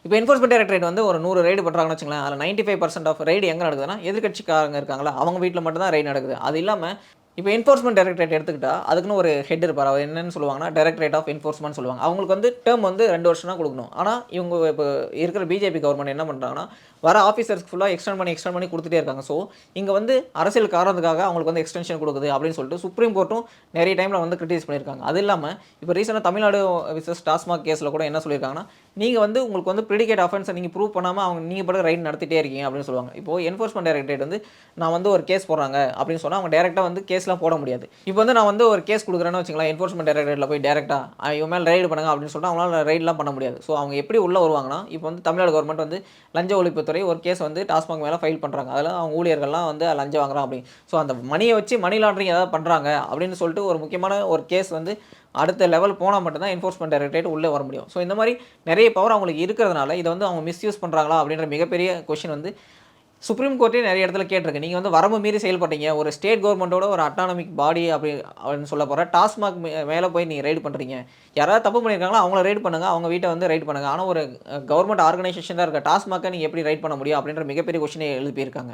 இப்போ enforcement directorate வந்து ஒரு 100 ரெய்டு பண்ணுறாங்கன்னு வச்சுக்கோங்களேன். அதில 95% ஆஃப் ரெய்டு எங்க நடக்குதுன்னா, எதிர்க்கட்சிக்காரங்க இருக்காங்கல்ல, அவங்க வீட்ல மட்டும் தான் ரெய்டு நடக்குது. அது இல்லாம இப்போ என்ஃபோர்ஸ்மென்ட் டைரக்டரேட் எடுத்துக்கிட்டா, அதுக்குன்னு ஒரு ஹெட் இருப்பாரு. அவர் என்னன்னு சொல்லுவாங்கன்னா, டைரக்டரேட் ஆஃப் என்ஃபோர்ஸ்மென்ட் சொல்லுவாங்க. அவங்களுக்கு வந்து டெர்ம் வந்து 2 வருஷம் தான் குடுக்கணும். ஆனா, இவங்க இப்போ இருக்கிற பிஜேபி கவர்ன்மெண்ட் என்ன பண்றாங்கன்னா, வர ஆஃபீசர்ஸ்க்கு ஃபுல்லா எக்ஸ்டெண்ட் பண்ணி குடுத்துட்டே இருக்காங்க. ஸோ, இங்க வந்து அரசியல் காரணத்துக்காக அவங்களுக்கு வந்து எக்ஸ்டென்ஷன் குடுக்குது அப்படின்னு சொல்லிட்டு சுப்ரீம் கோர்ட்டும் நெறைய டைம்ல வந்து கிரிட்டிசைஸ் பண்ணியிருக்காங்க. அது இல்லாம, இப்போ ரீசென்ட்டா தமிழ்நாடு விசஸ் டாஸ்மாக் கேஸ்ல கூட என்ன சொல்லியிருக்காங்கன்னா, நீங்க வந்து உங்களுக்கு வந்து பிரிடிகேட் ஆஃபென்ஸ நீங்க ப்ரூவ் பண்ணாம நீங்க பாட்டுக்கு ரைட் நடத்திட்டே இருக்கீங்க அப்படின்னு சொல்லுவாங்க. இப்போ என்ஃபோர்ஸ்மென்ட் டைரக்டரேட் வந்து நான் வந்து ஒரு கேஸ் போடுறாங்க அப்படின்னு சொன்னா, அவங்க டைரக்ட்டா வந்து கேஸ்லாம் போட முடியாது. இப்போ வந்து நான் வந்து ஒரு கேஸ் குடுக்குறேன்னு வச்சுக்கங்களேன், என்ஃபோர்ஸ்மென்ட் டைரக்டரேட்ல போய் டைரக்ட்டா இவன் மேல ரெய்டு பண்ணுங்க அப்படின்னு சொல்லிட்டு அவங்களால ரெய்ட்லாம் பண்ண முடியாது. ஸோ அவங்க எப்படி உள்ள வருவாங்கன்னா, இப்போ வந்து தமிழ்நாடு கவர்ன்மெண்ட் வந்து லஞ்ச ஒழிப்புத்துறை ஒரு கேஸ் வந்து டாஸ்மாக் மேல ஃபைல் பண்றாங்க. அதில அவங்க ஊழியர்கள்லாம் வந்து லஞ்சம் வாங்குறான் அப்படின்னு. ஸோ அந்த மணிய வச்சு மணி லாண்டரிங் ஏதாவது பண்றாங்க அப்படின்னு சொல்லிட்டு ஒரு முக்கியமான ஒரு கேஸ் வந்து அடுத்த லெவல் போனா மட்டும் தான் என்ஃபோர்ஸ்மென்ட் டைரக்டரேட் உள்ளே வர முடியும். ஸோ இந்த மாரி நெறைய பவர் அவங்களுக்கு இருக்கிறதுனால, இத வந்து அவங்க மிஸ்யூஸ் பண்றாங்களா அப்படின்ற மிகப்பெரிய கொஸ்டின் வந்து சுப்ரீம் கோர்ட்டே நெறைய இடத்துல கேட்டிருக்கு. நீங்க வந்து வரம்பு மீறி செயல்பட்டீங்க. ஒரு ஸ்டேட் கவர்ன்மென்ட்டோட ஒரு அட்டானமிக் பாடி அப்படின்னு சொல்லப்போற டாஸ்மாக் மேல போய் நீங்க ரெய்டு பண்றீங்க. யாராவது தப்பு பண்ணியிருக்காங்களா, அவங்கள ரெய்டு பண்ணுங்க. அவங்க வீட்ட வந்து ரெய்டு பண்ணுங்க. ஆனா ஒரு கவர்ன்மென்ட் ஆர்கனைசேஷனா இருக்க டாஸ்மாக்க நீங்க எப்படி ரெய்டு பண்ண முடியும்? அப்படின்ற மிகப்பெரிய கொஸ்டினை எழுப்பியிருக்காங்க.